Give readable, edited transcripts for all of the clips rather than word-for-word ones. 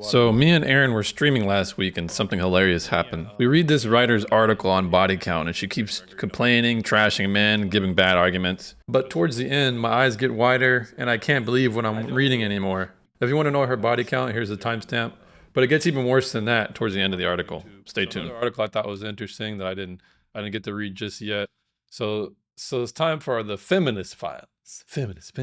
So, me and Erin were streaming last week and something hilarious happened. We read this writer's article on body count and she keeps complaining, trashing men, giving bad arguments. But towards the end, my eyes get wider and I can't believe what I'm reading anymore. If you want to know her body count, here's the timestamp. But it gets even worse than that towards the end of the article. Stay tuned. Another article I thought was interesting that I didn't get to read just yet. So it's time for the feminist files. Feminist.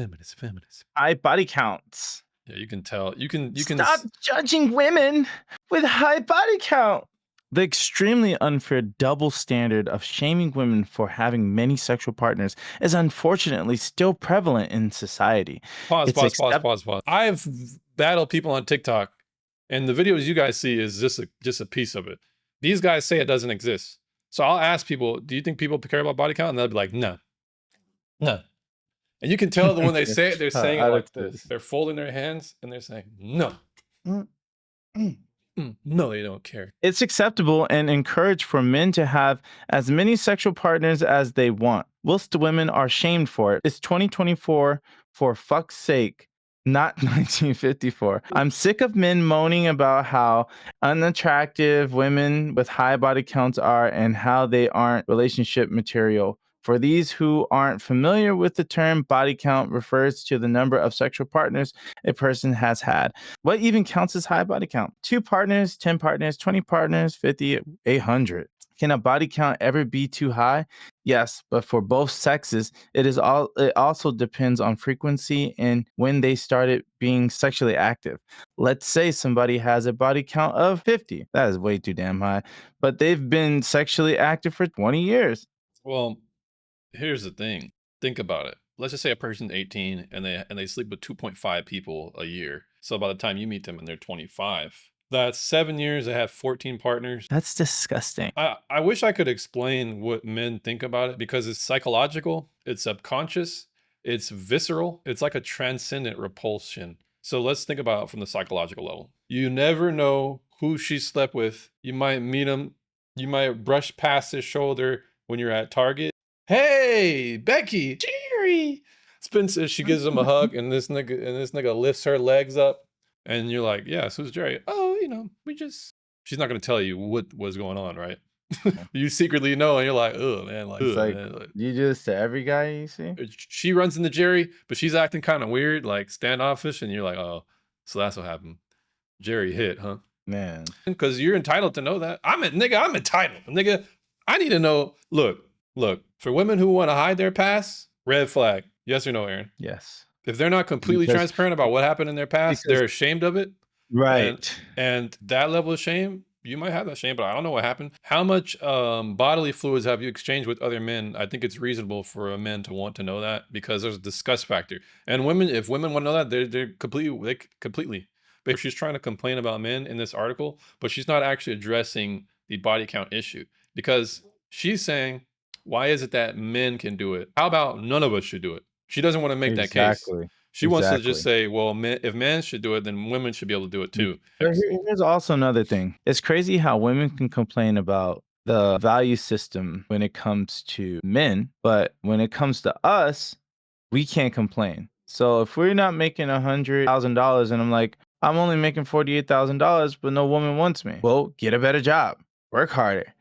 High body counts. Yeah, you can tell. You can Stop judging women with high body count. The extremely unfair double standard of shaming women for having many sexual partners is unfortunately still prevalent in society. Pause. It's I've battled people on TikTok, and the videos you guys see is just a piece of it. These guys say it doesn't exist. So I'll ask people, do you think people care about body count? And they'll be like, no. And you can tell that when they say it, they're saying it like this. They're folding their hands and they're saying, no. No, they don't care. It's acceptable and encouraged for men to have as many sexual partners as they want, whilst women are shamed for it. It's 2024, for fuck's sake, not 1954. I'm sick of men moaning about how unattractive women with high body counts are and how they aren't relationship material. For these who aren't familiar with the term, body count refers to the number of sexual partners a person has had. What even counts as high body count? 2 partners, 10 partners, 20 partners, 50, 800. Can a body count ever be too high? Yes, but for both sexes, it also depends on frequency and when they started being sexually active. Let's say somebody has a body count of 50. That is way too damn high, but they've been sexually active for 20 years. Well, here's the thing. Think about it. Let's just say a person's 18 and they sleep with 2.5 people a year. So by the time you meet them and they're 25, that's 7 years. They have 14 partners. That's disgusting. I wish I could explain what men think about it because it's psychological, it's subconscious, it's visceral, it's like a transcendent repulsion. So let's think about it from the psychological level. You never know who she slept with. You might meet him. You might brush past his shoulder when you're at Target. Hey, Becky, Jerry. Spencer, she gives him a hug, and this nigga lifts her legs up, and you're like, "Yes, who's Jerry?" Oh, She's not gonna tell you what was going on, right? You secretly know, and you're like, "Oh man, It's like, you do this to every guy you see? She runs into Jerry, but she's acting kind of weird, like standoffish, and you're like, "Oh, so that's what happened. Jerry hit, huh?" Man, Because you're entitled to know that. I'm entitled, nigga. I need to know. Look. For women who want to hide their past, red flag. Yes or no, Aaron? yes. If they're not completely transparent about what happened in their past, they're ashamed of it. Right. And that level of shame, you might have that shame, but I don't know what happened. How much bodily fluids have you exchanged with other men? I think it's reasonable for a man to want to know that because there's a disgust factor. And women, if women want to know that, they're completely. But she's trying to complain about men in this article, but she's not actually addressing the body count issue because she's saying, why is it that men can do it? How about none of us should do it? She doesn't want to make that case. She wants to just say, well, if men should do it, then women should be able to do it too. Here's also another thing. It's crazy how women can complain about the value system when it comes to men, but when it comes to us, we can't complain. So if we're not making $100,000 and I'm like, I'm only making $48,000, but no woman wants me. Well, get a better job, work harder,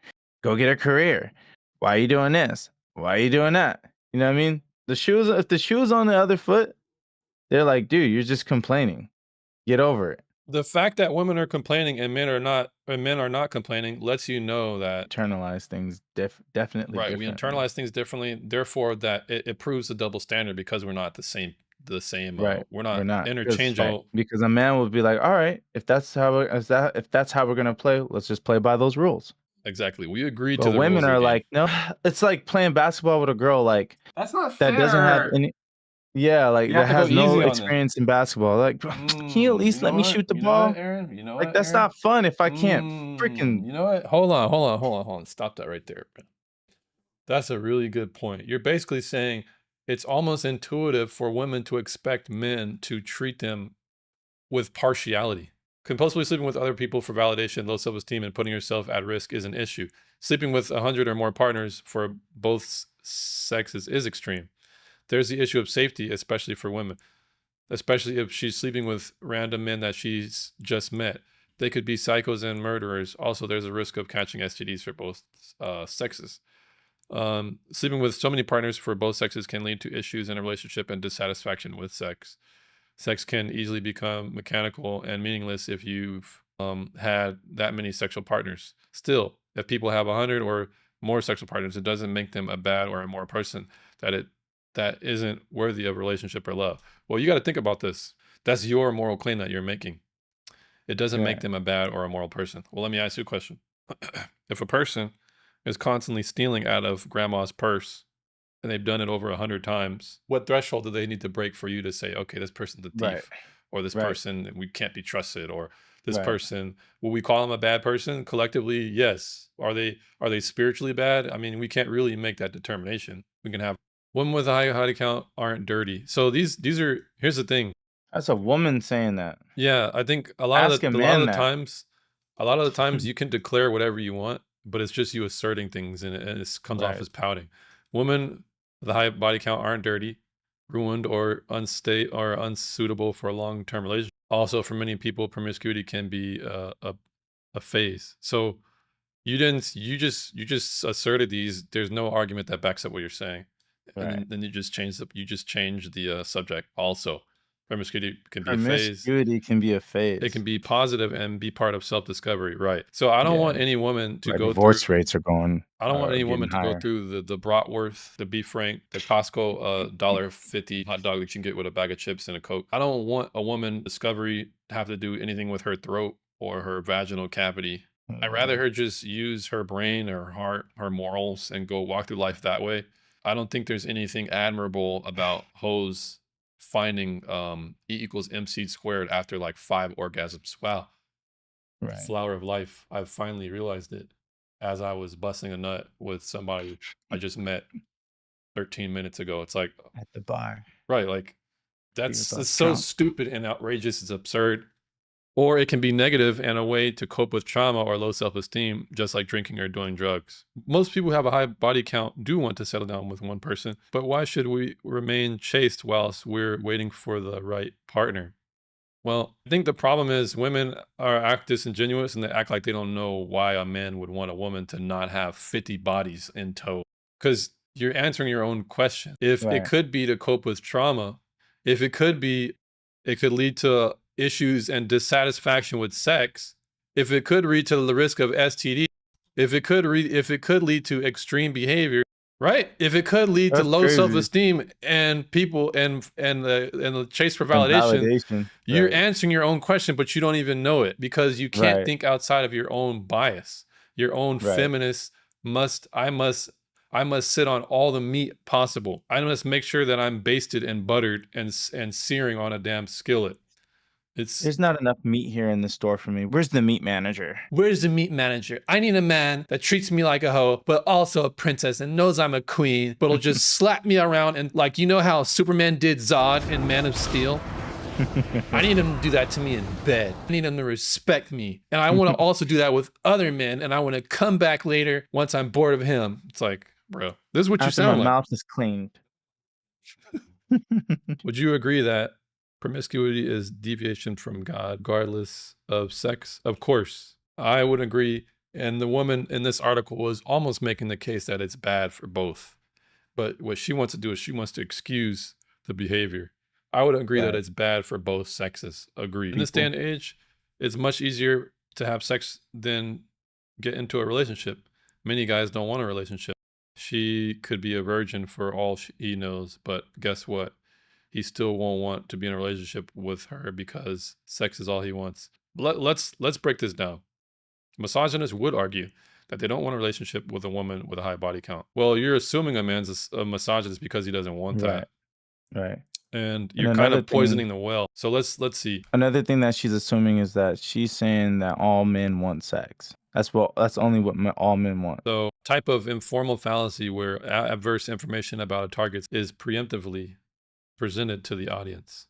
go get a career. Why are you doing this? Why are you doing that? You know what I mean? If the shoe's on the other foot, they're like, dude, you're just complaining. Get over it. The fact that women are complaining and men are not complaining lets you know that Internalize things definitely. Right, we internalize things differently. Therefore, that it proves the double standard because we're not the same. Right. We're not interchangeable. Because a man would be like, all right, if that's how we're gonna play, let's just play by those rules. Exactly. We agreed But to the women rules of the are game. like, no, it's like playing basketball with a girl like That's not fair. that doesn't have any. Yeah, like You that have to go has no easy on them. experience in basketball. Like, can you at least let me shoot the ball? Aaron? You know Like what, that's Aaron? not fun if I can't freaking. You know what? Hold on. Stop that right there. That's a really good point. You're basically saying it's almost intuitive for women to expect men to treat them with partiality. Compulsively sleeping with other people for validation, low self-esteem, and putting yourself at risk is an issue. Sleeping with 100 or more partners for both sexes is extreme. There's the issue of safety, especially for women. especially if she's sleeping with random men that she's just met. They could be psychos and murderers. Also, there's a risk of catching STDs for both sexes. Sleeping with so many partners for both sexes can lead to issues in a relationship and dissatisfaction with sex. Sex can easily become mechanical and meaningless if you've had that many sexual partners. Still, if people have 100 or more sexual partners, it doesn't make them a bad or immoral person that isn't worthy of relationship or love. Well, you got to think about this. That's your moral claim that you're making. It doesn't make Right. them a bad or immoral person. Well, let me ask you a question. If a person is constantly stealing out of grandma's purse and they've done it over 100 times, what threshold do they need to break for you to say, okay, this person's a Right. thief, or this Right. person we can't be trusted, or this Right. person, will we call them a bad person collectively? Yes. Are they spiritually bad? I mean, we can't really make that determination. We can have women with a high body count aren't dirty. So these are, here's the thing. That's a woman saying that. Yeah, I think Ask a a lot of man the that. times, a lot of the times you can declare whatever you want, but it's just you asserting things, and it comes off Right. as pouting. Women with a high body count aren't dirty, ruined, or unsuitable for a long-term relationship. Also, for many people, promiscuity can be a phase. So you just asserted these. There's no argument that backs up what you're saying, and Right. then you just change the subject. Also, promiscuity can be a phase. Promiscuity can be a It can phase. be positive and be part of self-discovery, right. So I don't Yeah. want any woman to Where go through divorce rates I don't want are any getting woman to go higher. through the bratwurst, the beef frank, the Costco $1.50 hot dog that you can get with a bag of chips and a Coke. I don't want a woman discovery to have to do anything with her throat or her vaginal cavity. I'd rather Mhm. her just use her brain or her heart, her morals, and go walk through life that way. I don't think there's anything admirable about hoes finding E equals MC squared after like 5 orgasms. Wow. The Right. flower of life. I've finally realized it as I was busting a nut with somebody I just met 13 minutes ago. It's like, At the bar. right, like He was it's all so drunk. stupid and outrageous. It's absurd. Or it can be negative and a way to cope with trauma or low self-esteem, just like drinking or doing drugs. Most people who have a high body count do want to settle down with one person, but why should we remain chaste whilst we're waiting for the right partner? Well, I think the problem is women act disingenuous and they act like they don't know why a man would want a woman to not have 50 bodies in tow. Because you're answering your own question. If it Right. could be to cope with trauma, if it could be, it could lead to issues and dissatisfaction with sex. If it could lead to the risk of STD, if it could lead to extreme behavior, right? If it could lead to That's low crazy. self-esteem and people and the chase for And validation, validation. you're Right. answering your own question, but you don't even know it because you can't Right. think outside of your own bias. Your own Right. feminist must I must sit on all the meat possible. I must make sure that I'm basted and buttered and searing on a damn skillet. It's There's not enough meat here in the store for me. Where's the meat manager? Where's the meat manager? I need a man that treats me like a hoe, but also a princess and knows I'm a queen, but'll just slap me around and like, you know how Superman did Zod in Man of Steel? I need him to do that to me in bed. I need him to respect me. And I want to also do that with other men. And I want to come back later once I'm bored of him. It's like, bro, this is what you After my sound like. mouth is cleaned. Would you agree that promiscuity is deviation from God, regardless of sex? Of course, I would agree. And the woman in this article was almost making the case that it's bad for both. But what she wants to do is she wants to excuse the behavior. I would agree that Right. it's bad for both sexes. Agree. In this day People. and age, it's much easier to have sex than get into a relationship. Many guys don't want a relationship. She could be a virgin for all he knows, but guess what? He still won't want to be in a relationship with her because sex is all he wants. Let's break this down. Misogynists would argue that they don't want a relationship with a woman with a high body count. Well, you're assuming a man's a misogynist because he doesn't want Right. that, Right. and And you're kind of poisoning the well. So let's see. another thing that she's assuming is that she's saying that all men want sex. That's only what all men want. So type of informal fallacy where adverse information about a target is preemptively presented to the audience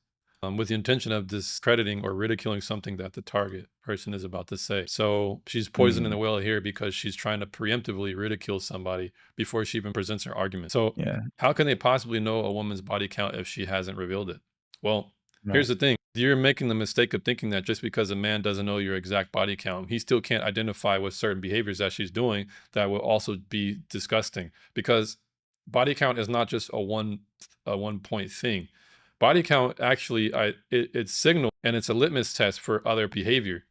with the intention of discrediting or ridiculing something that the target person is about to say. So she's poisoning the Mm, well here because she's trying to preemptively ridicule somebody before she even presents her argument. So yeah. how can they possibly know a woman's body count if she hasn't revealed it? Well, Right. Here's the thing. You're making the mistake of thinking that just because a man doesn't know your exact body count, he still can't identify with certain behaviors that she's doing that will also be disgusting. Because body count is not just a one point thing. Body count actually it's signal and it's a litmus test for other behavior.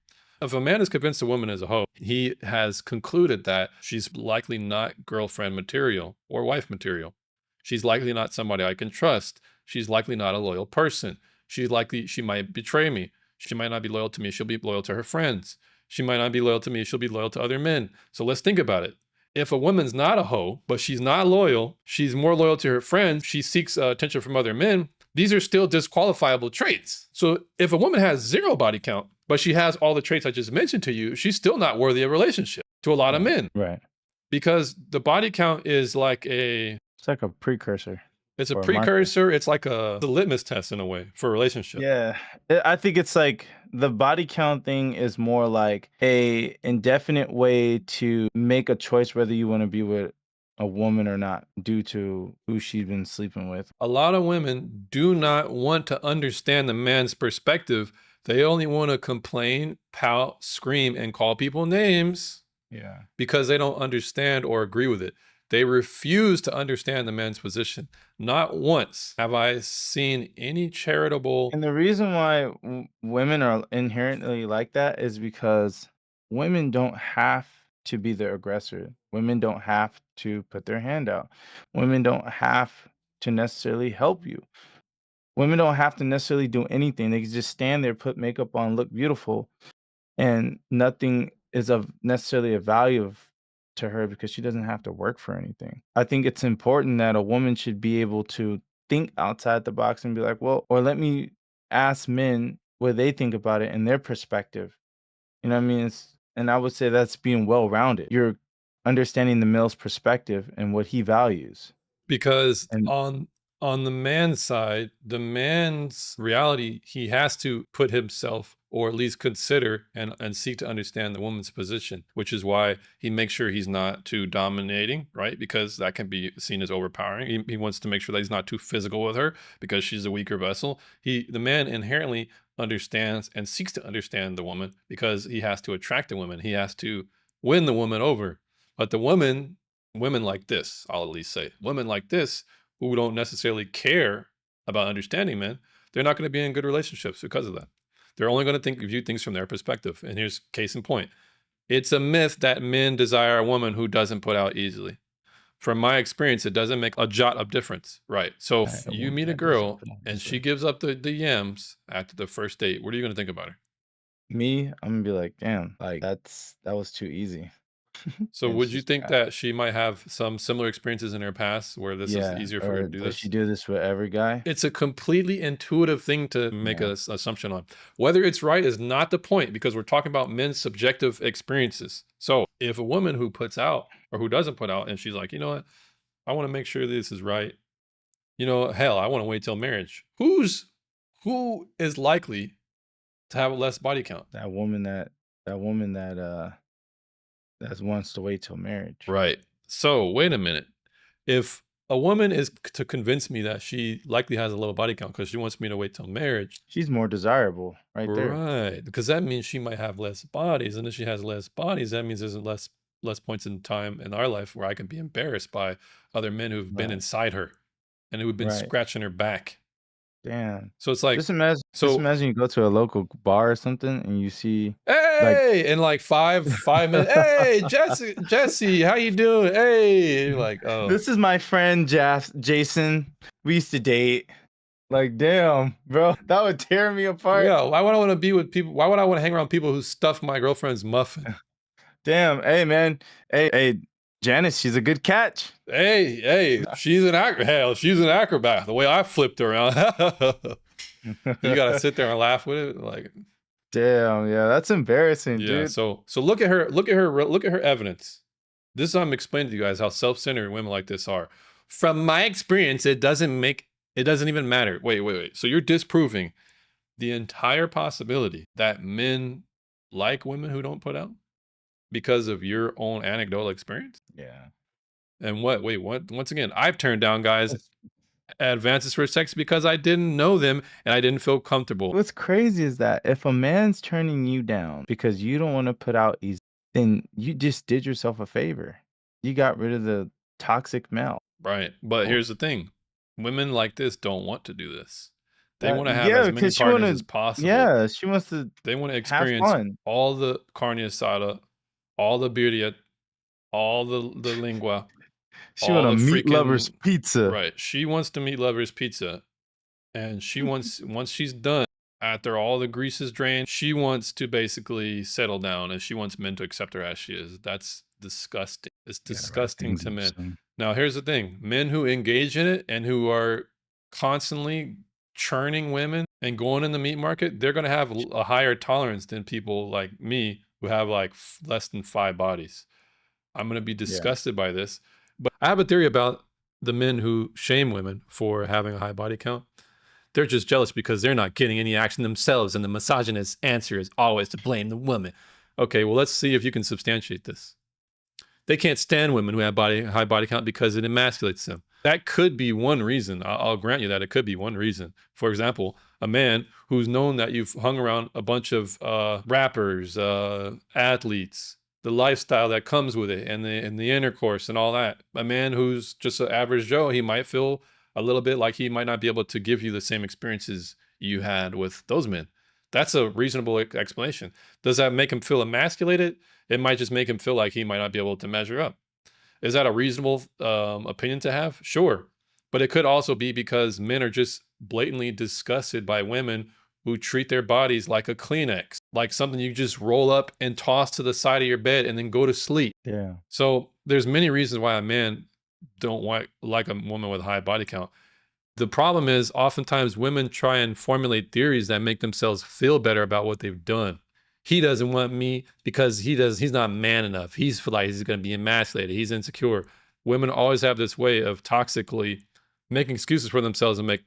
If a man is convinced a woman is a hoe, he has concluded that she's likely not girlfriend material or wife material. She's likely not somebody I can trust. She's likely not a loyal person. She might betray me. She might not be loyal to me. She'll be loyal to her friends. She might not be loyal to me. She'll be loyal to other men. So let's think about it. If a woman's not a hoe, but she's not loyal, she's more loyal to her friends, she seeks attention from other men, these are still disqualifiable traits. So if a woman has zero body count, but she has all the traits I just mentioned to you, she's still not worthy of a relationship to a lot of Right. men Right. because the body count is like It's like a precursor it's a or a marker. precursor. It's like the litmus test in a way for a relationship. Yeah. I think it's like the body count thing is more like a indefinite way to make a choice whether you want to be with a woman or not due to who she's been sleeping with. A lot of women do not want to understand the man's perspective. They only want to complain, pout, scream, and call people names Yeah. because they don't understand or agree with it. They refuse to understand the man's position. Not once have I seen any charitable. And the reason why women are inherently like that is because women don't have to be the aggressor. Women don't have to put their hand out. Women don't have to necessarily help you. Women don't have to necessarily do anything. They can just stand there, put makeup on, look beautiful, and nothing is of necessarily a value to her because she doesn't have to work for anything. I think it's important that a woman should be able to think outside the box and be like, well, or let me ask men what they think about it and their perspective. You know what I mean? And I would say that's being well rounded. You're understanding the male's perspective and what he values. Because And on the man's side, the man's reality, he has to put himself or at least consider and seek to understand the woman's position, which is why he makes sure he's not too dominating, right? Because that can be seen as overpowering. He wants to make sure that he's not too physical with her because she's a weaker vessel. The man inherently understands and seeks to understand the woman because he has to attract the woman. He has to win the woman over. But the women like this, I'll at least say, women like this who don't necessarily care about understanding men, they're not going to be in good relationships because of that. They're only going to view things from their perspective. And here's case in point. It's a myth that men desire a woman who doesn't put out easily. From my experience, it doesn't make a jot of difference. Right. So I if you woman meet a that doesn't girl put on and she easily. gives up the yams after the first date, what are you going to think about her? Me, I'm gonna be like, damn, like that was too easy. So And would you she's think trash. that she might have some similar experiences in her past where this is Yeah, easier for her or to do does she this? do this with every guy? It's a completely intuitive thing to make Yeah, a assumption on. Whether it's right is not the point because we're talking about men's subjective experiences. So if a woman who puts out or who doesn't put out and she's like, you know what, I want to make sure this is right. Hell, I want to wait till marriage. Who is likely to have a less body count? that woman that that wants to wait till marriage. Right. So wait a minute. If a woman is to convince me that she likely has a low body count because she wants me to wait till marriage. She's more desirable right there. Right, because that means she might have less bodies, and if she has less bodies, that means there's less points in time in our life where I can be embarrassed by other men who've been Right, inside her and who've been right. scratching her back. Damn. So it's like, Just so imagine you go to a local bar or something and you see like hey, in like 5 minutes, hey, Jesse, how you doing? Hey, you're like, oh, this is my friend Jason. We used to date. Like, damn, bro, that would tear me apart. yeah. Why would I want to be with people? Why would I want to hang around people who stuff my girlfriend's muffin? Damn, hey man, hey, Janice, she's a good catch. Hey, she's an acrobat. The way I flipped her around, you gotta sit there and laugh with it, like, Damn, yeah, that's embarrassing, yeah. dude. So look at her evidence. This is how I'm explaining to you guys how self-centered women like this are. From my experience, it doesn't even matter. Wait. So you're disproving the entire possibility that men like women who don't put out because of your own anecdotal experience? Yeah. And what? Wait, what? Once again, I've turned down guys That's advances for sex because I didn't know them and I didn't feel comfortable. What's crazy is that if a man's turning you down because you don't wanna put out easy, then you just did yourself a favor. You got rid of the toxic male. Right. But Oh, here's the thing. Women like this don't want to do this. They want to have yeah, as many because partners as possible. she wants to They want to have experience fun. all the carne asada, all the birria, all the lingua, She want all a the meat lover's freaking pizza. right. She wants to meet lovers pizza. And she wants once she's done, after all the grease is drained, she wants to basically settle down and she wants men to accept her as she is. That's disgusting. It's You gotta wrap disgusting things to up men. soon. Now, here's the thing. Men who engage in it and who are constantly churning women and going in the meat market, they're going to have a higher tolerance than people like me who have like less than 5 bodies. I'm going to be Yeah. disgusted by this. But I have a theory about the men who shame women for having a high body count. They're just jealous because they're not getting any action themselves, and the misogynist answer is always to blame the woman. Okay, well, let's see if you can substantiate this. They can't stand women who have high body count because it emasculates them. That could be one reason. I'll grant you that it could be one reason. For example, a man who's known that you've hung around a bunch of rappers, athletes, the lifestyle that comes with it, and the intercourse and all that. A man who's just an average Joe, he might feel a little bit like he might not be able to give you the same experiences you had with those men. That's a reasonable explanation. Does that make him feel emasculated? It might just make him feel like he might not be able to measure up. Is that a reasonable opinion to have? Sure. But it could also be because men are just blatantly disgusted by women who treat their bodies like a Kleenex, like something you just roll up and toss to the side of your bed and then go to sleep. Yeah. So there's many reasons why a man don't like a woman with a high body count. The problem is oftentimes women try and formulate theories that make themselves feel better about what they've done. He doesn't want me because he's not man enough. He's feel like he's going to be emasculated. He's insecure. Women always have this way of toxically making excuses for themselves and make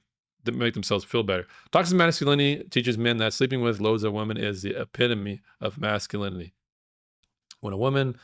themselves feel better. Toxic masculinity teaches men that sleeping with loads of women is the epitome of masculinity. When a woman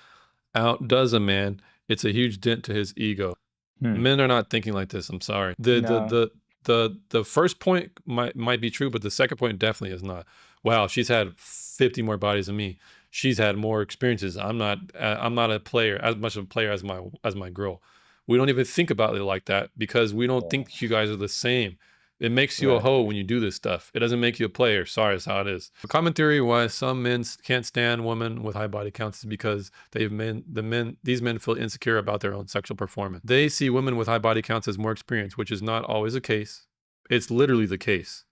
outdoes a man, it's a huge dent to his ego. Hmm. Men are not thinking like this. I'm sorry. No. The first point might be true, but the second point definitely is not. Wow, she's had 50 more bodies than me. She's had more experiences. I'm not a player as much of a player as my girl. We don't even think about it like that because we don't Yeah. think you guys are the same. It makes you a Right. hoe when you do this stuff. It doesn't make you a player. Sorry, it's how it is. A common theory why some men can't stand women with high body counts is because these men feel insecure about their own sexual performance. They see women with high body counts as more experienced, which is not always the case. It's literally the case.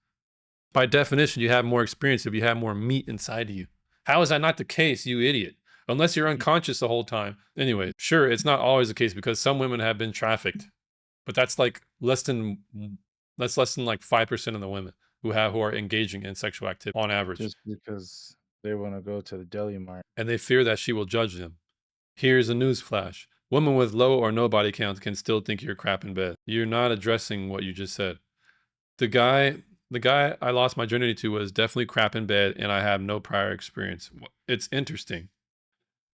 By definition, you have more experience if you have more meat inside of you. How is that not the case, you idiot? Unless you're unconscious the whole time. Anyway, sure, it's not always the case because some women have been trafficked, but that's less than like 5% of the women who are engaging in sexual activity on average, Just because they wanna go to the deli mart. and they fear that she will judge them. Here's a news flash. Women with low or no body count can still think you're crap in bed. You're not addressing what you just said. The guy the guy I lost my virginity to was definitely crap in bed and I have no prior experience. It's interesting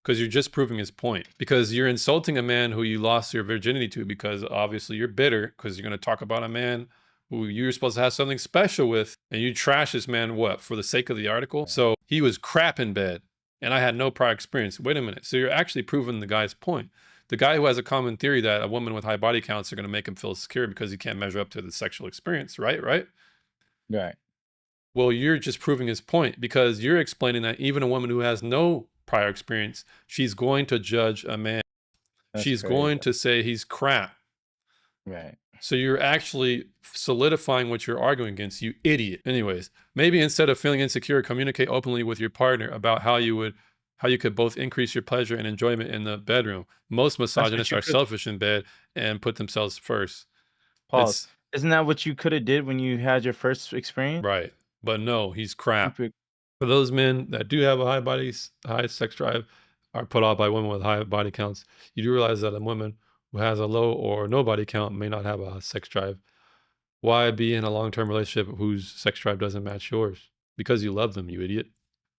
because you're just proving his point. Because you're insulting a man who you lost your virginity to because obviously you're bitter because you're going to talk about a man who you're supposed to have something special with, and you trash this man what for the sake of the article. Yeah. So he was crap in bed and I had no prior experience. Wait a minute. So you're actually proving the guy's point. The guy who has a common theory that a woman with high body counts are going to make him feel secure because he can't measure up to the sexual experience, right? Right. Well, you're just proving his point because you're explaining that even a woman who has no prior experience, she's going to judge a man. That's She's crazy. going to say he's crap. Right. So you're actually solidifying what you're arguing against, you idiot. Anyways, maybe instead of feeling insecure, communicate openly with your partner about how you could both increase your pleasure and enjoyment in the bedroom. Most That's what misogynists you are could selfish in bed and put themselves first. pause. It's Isn't that what you coulda did when you had your first experience? right. But no, he's crap. Keep it For those men that do have a high sex drive, are put off by women with high body counts, you do realize that a woman who has a low or no body count may not have a sex drive. Why be in a long-term relationship whose sex drive doesn't match yours? Because you love them, you idiot.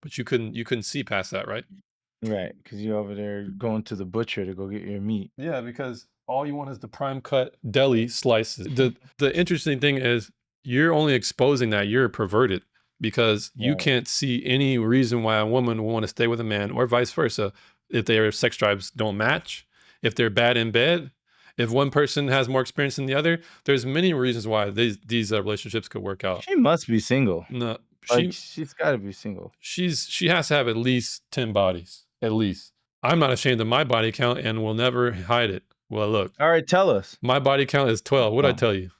But you couldn't see past that, right? right, because 'cause you're over there going to the butcher to go get your meat. Yeah, because All you want is the prime cut deli slices. The interesting thing is you're only exposing that you're perverted because you Right. can't see any reason why a woman will want to stay with a man or vice versa if their sex drives don't match, if they're bad in bed, if one person has more experience than the other. There's many reasons why these relationships could work out. She must be single. No, Like, she's got to be single. she has to have at least 10 bodies, at least. I'm not ashamed of my body count and will never hide it. Well, look, All right, tell us. my body count is 12. What'd I Oh, tell you?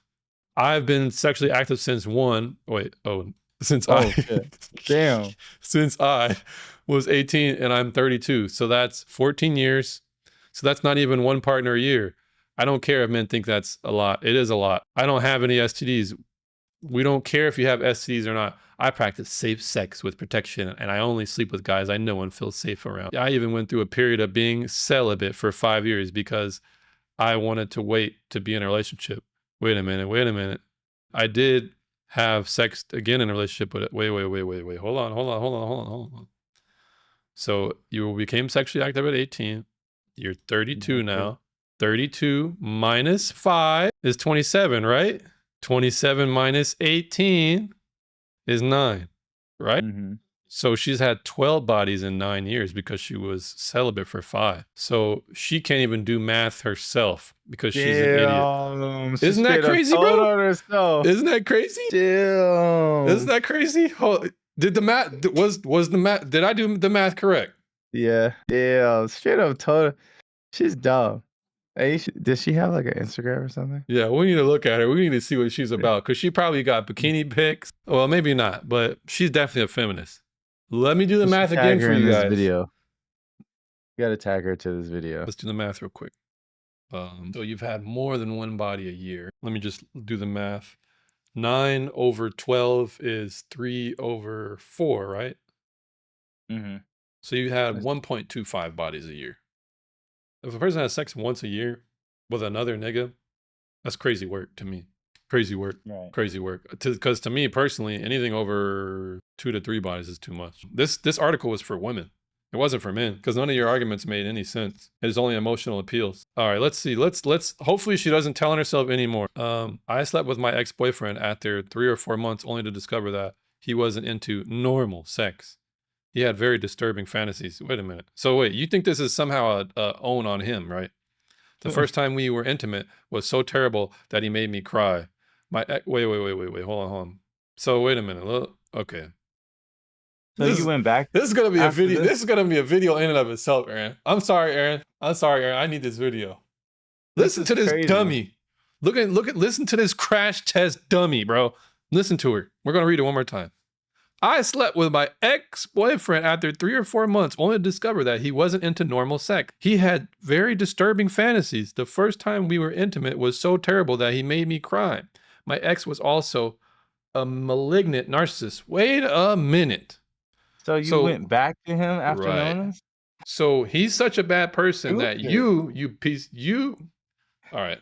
I've been sexually active since since oh shit. Damn. since I was 18 and I'm 32. So that's 14 years. So that's not even one partner a year. I don't care if men think that's a lot. It is a lot. I don't have any STDs. We don't care if you have STDs or not. I practice safe sex with protection, and I only sleep with guys I know and feel safe around. I even went through a period of being celibate for 5 years because I wanted to wait to be in a relationship. Wait a minute. I did have sex again in a relationship, but wait. Hold on. So you became sexually active at 18. You're 32 now. 32 minus 5 is 27, right? 27 minus 18 is 9, right? Mm-hmm. So she's had 12 bodies in 9 years because she was celibate for 5. So she can't even do math herself because she's an idiot. Isn't that crazy, bro? On herself. Isn't that crazy? Damn. Isn't that crazy? Did the math was the math? Did I do the math correct? Yeah. Yeah. Straight up told her. She's dumb. Hey, does she have like an Instagram or something? Yeah, we need to look at her. We need to see what she's about because she probably got bikini pics. Well, maybe not, but she's definitely a feminist. Let me do the math again for you guys. Video. You gotta tag her to this video. Let's do the math real quick. So you've had more than one body a year. Let me just do the math. 9 over 12 is 3 over 4, right? Mm-hmm. So you had 1.25 bodies a year. If a person has sex once a year with another nigga, that's crazy work to me. Crazy work. Right. Crazy work. Because to me personally, anything over 2 to 3 bodies is too much. This article was for women. It wasn't for men because none of your arguments made any sense. It's only emotional appeals. All right, let's see. Let's hopefully she doesn't tell on herself anymore. I slept with my ex-boyfriend after 3 or 4 months only to discover that he wasn't into normal sex. He had very disturbing fantasies. Wait a minute. So wait, you think this is somehow a own on him, right? The first time we were intimate was so terrible that he made me cry. Wait. Hold on. So wait a minute. Look, okay. So you went back. This is gonna be a video. This is gonna be a video in and of itself, Aaron. I'm sorry, Aaron. I need this video. Listen to this dummy. Listen to this crash test dummy, bro. Listen to her. We're gonna read it one more time. I slept with my ex-boyfriend after 3 or 4 months, only to discover that he wasn't into normal sex. He had very disturbing fantasies. The first time we were intimate was so terrible that he made me cry. My ex was also a malignant narcissist. Wait a minute. So you went back to him after knowing this? So he's such a bad person that you all right.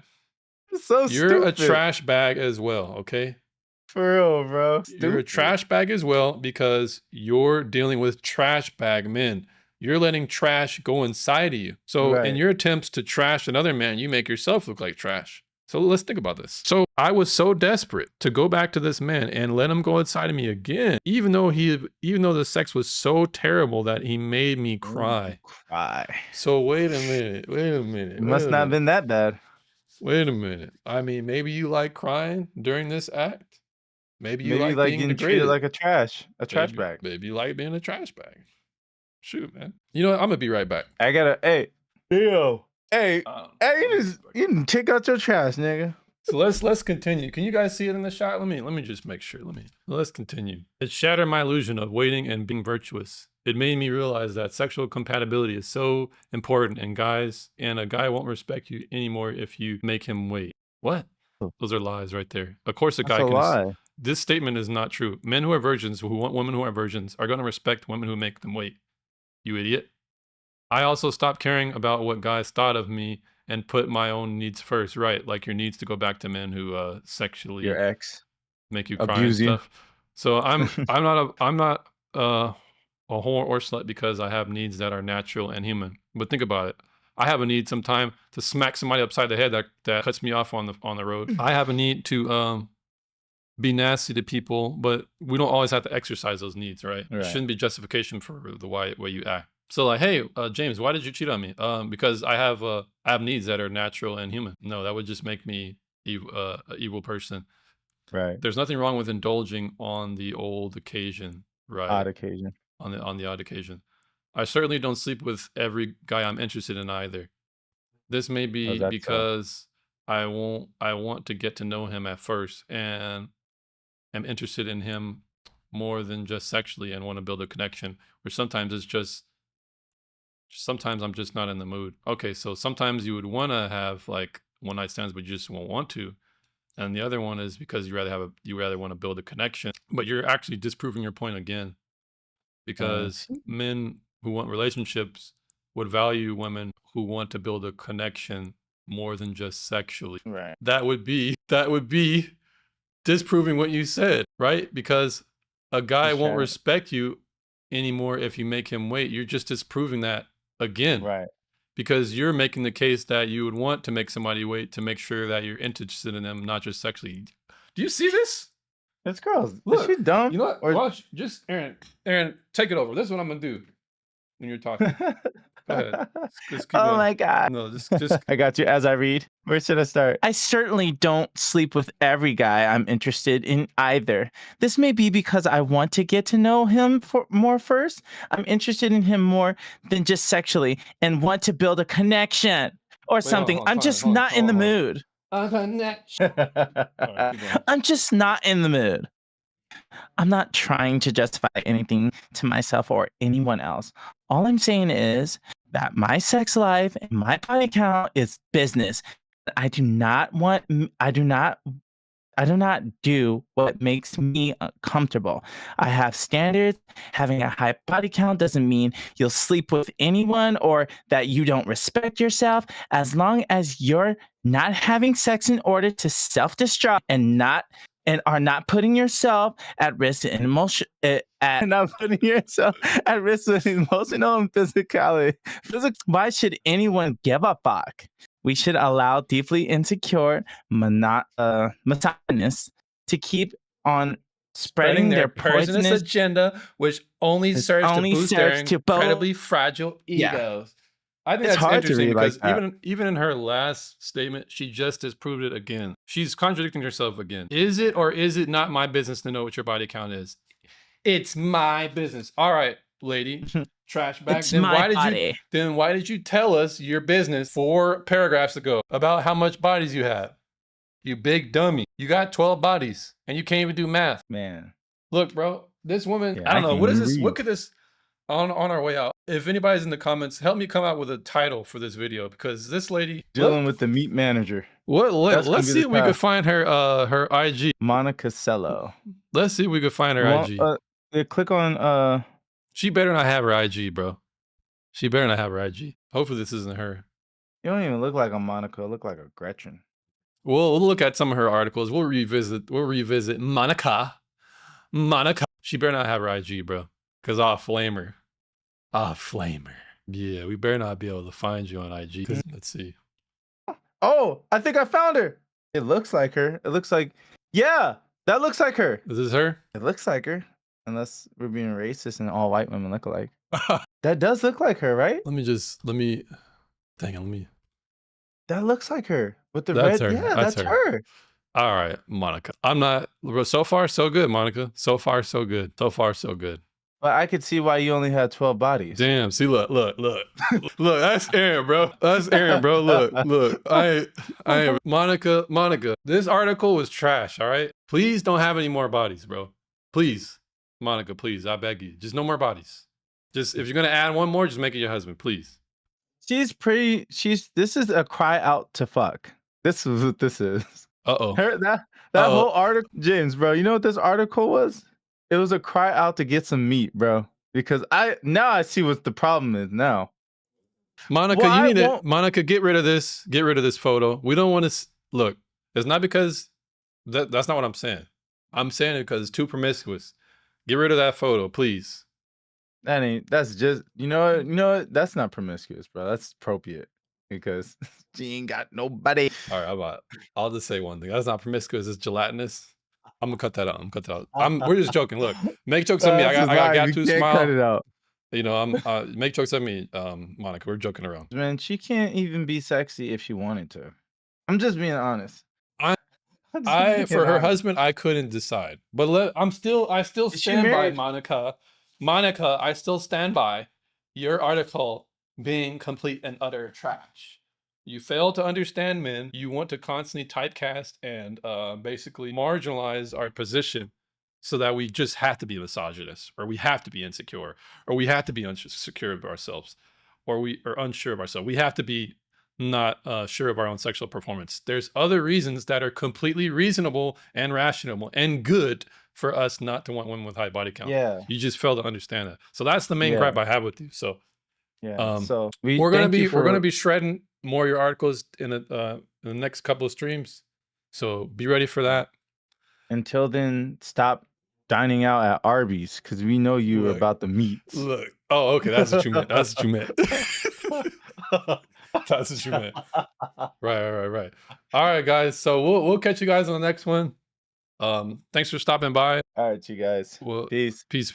So You're a trash bag as well, okay? For real, bro. You're a trash bag as well because you're dealing with trash bag men. You're letting trash go inside of you. So in your attempts to trash another man, you make yourself look like trash. So let's think about this. So I was so desperate to go back to this man and let him go inside of me again, even though the sex was so terrible that he made me cry. So wait a minute. It must not have been that bad. Wait a minute. I mean, maybe you like crying during this act. Maybe you like being getting degraded. treated like a trash bag. Maybe you like being a trash bag. Shoot, man. You know what? I'm gonna be right back. Hey, you didn't take out your trash, nigga. So let's continue. Can you guys see it in the shot? Let me just make sure. Let's continue. It shattered my illusion of waiting and being virtuous. It made me realize that sexual compatibility is so important, and a guy won't respect you anymore if you make him wait. What? Those are lies right there. Of course, a guy can lie. This statement is not true. Men who are virgins, who want women who are virgins, are going to respect women who make them wait. You idiot. I also stopped caring about what guys thought of me and put my own needs first. Right, like your needs to go back to men who sexually your ex make you cry and stuff. So I'm not a whore or slut because I have needs that are natural and human. But think about it. I have a need sometime to smack somebody upside the head that cuts me off on the road. I have a need to be nasty to people, but we don't always have to exercise those needs, right? It shouldn't be justification for the way you act. So like, hey, James, why did you cheat on me? Because I have needs that are natural and human. No, that would just make me an evil person. Right. There's nothing wrong with indulging on the old occasion, right? Odd occasion. On the odd occasion. I certainly don't sleep with every guy I'm interested in either. This may be because I want to get to know him at first and am interested in him more than just sexually and want to build a connection. Or sometimes I'm just not in the mood. Okay, so sometimes you would want to have like one night stands, but you just won't want to. And the other one is because you rather want to build a connection, but you're actually disproving your point again, because men who want relationships would value women who want to build a connection more than just sexually. Right. That would be disproving what you said, right? Because a guy won't respect you anymore if you make him wait. You're just disproving that again. Right. Because you're making the case that you would want to make somebody wait to make sure that you're interested in them, not just sexually. Do you see this? This girl's, Look, is she dumb? You know what? Watch, just Aaron, take it over. This is what I'm gonna do when you're talking. Go ahead. Just keep Oh going. my God. No, just I got you as I read. Where should I start? I certainly don't sleep with every guy I'm interested in either. This may be because I want to get to know him more first. I'm interested in him more than just sexually and want to build a connection or something. I'm just not in the mood. A connection. I'm just not in the mood. I'm not trying to justify anything to myself or anyone else. All I'm saying is that my sex life and my body count is business. I do not do what makes me comfortable. I have standards. Having a high body count doesn't mean you'll sleep with anyone or that you don't respect yourself. As long as you're not having sex in order to self-destruct and are not putting yourself at risk in not putting yourself at risk with emotional and physicality. Why should anyone give a fuck? We should allow deeply insecure misogynists to keep on spreading their poisonous agenda, which only serves to boost their incredibly fragile egos. Yeah. I think that's interesting because even in her last statement, she just disproved it again. She's contradicting herself again. Is it or is it not my business to know what your body count is? It's my business. All right, lady. Trash bag. Then why did you tell us your business 4 paragraphs ago about how much bodies you have? You big dummy. You got 12 bodies and you can't even do math. Man. Look, bro, this woman, I don't know. What is this? What could this on our way out? If anybody's in the comments, help me come out with a title for this video, because this lady dealing with the meat manager. Let's see if we could find her IG. Moneticello. Let's see if we could find her IG. Click on She better not have her IG, bro. She better not have her IG. Hopefully this isn't her. You don't even look like a Monica. You look like a Gretchen. We'll look at some of her articles. We'll revisit Monica. She better not have her IG, bro. Because I'll flame her. Yeah, we better not be able to find you on IG. Let's see. Oh, I think I found her. It looks like her. It looks like, yeah, that looks like her. Is this her? It looks like her. Unless we're being racist and all white women look alike. That does look like her, right? Let me. That looks like her with the that's red. Her. Yeah, that's her. All right, Monica. I'm not. So far, so good, Monica. So far, so good. But I could see why you only had 12 bodies. Damn. See, look. That's Aaron, bro. Look. I Monica. This article was trash. All right. Please don't have any more bodies, bro. Please, Monica. Please, I beg you. Just no more bodies. Just if you're gonna add one more, just make it your husband, please. She's pretty. This is a cry out to fuck. This is what this is. That whole article, James, bro. You know what this article was? It was a cry out to get some meat, bro. Because I see what the problem is now. Monica, Monica, get rid of this. Get rid of this photo. We don't want to look. It's not because that's not what I'm saying. I'm saying it because it's too promiscuous. Get rid of that photo, please. That's just, you know what? That's not promiscuous, bro. That's appropriate. because she ain't got nobody. All right, I'll just say one thing. That's not promiscuous. It's gelatinous. I'm gonna cut that out. We're just joking. Look, make jokes on me. That's I got fine. gap You tooth can't cut smile. it out. You know, make jokes on me, Monica. We're joking around. Man, she can't even be sexy if she wanted to. I'm just being honest. I I'm just being for her honest. husband, I couldn't decide. But I still Is she stand by married? Monica. Monica, I still stand by your article being complete and utter trash. You fail to understand men. You want to constantly typecast and basically marginalize our position so that we just have to be misogynist, or we have to be insecure, or we have to be unsecure of ourselves, or we are unsure of ourselves. We have to be not sure of our own sexual performance. There's other reasons that are completely reasonable and rational and good for us not to want women with high body count. Yeah. You just fail to understand that. So that's the main Yeah. gripe I have with you. So Yeah. So we we're thank you we're gonna for be shredding more of your articles in the next couple of streams. So be ready for that. until then, stop dining out at Arby's because we know you are Look, about the meats. look. Oh, okay. That's what you meant. That's what you meant. That's what you meant. Right. All right, guys. So we'll catch you guys on the next one. Thanks for stopping by. All right, you guys. Well, Peace. peace.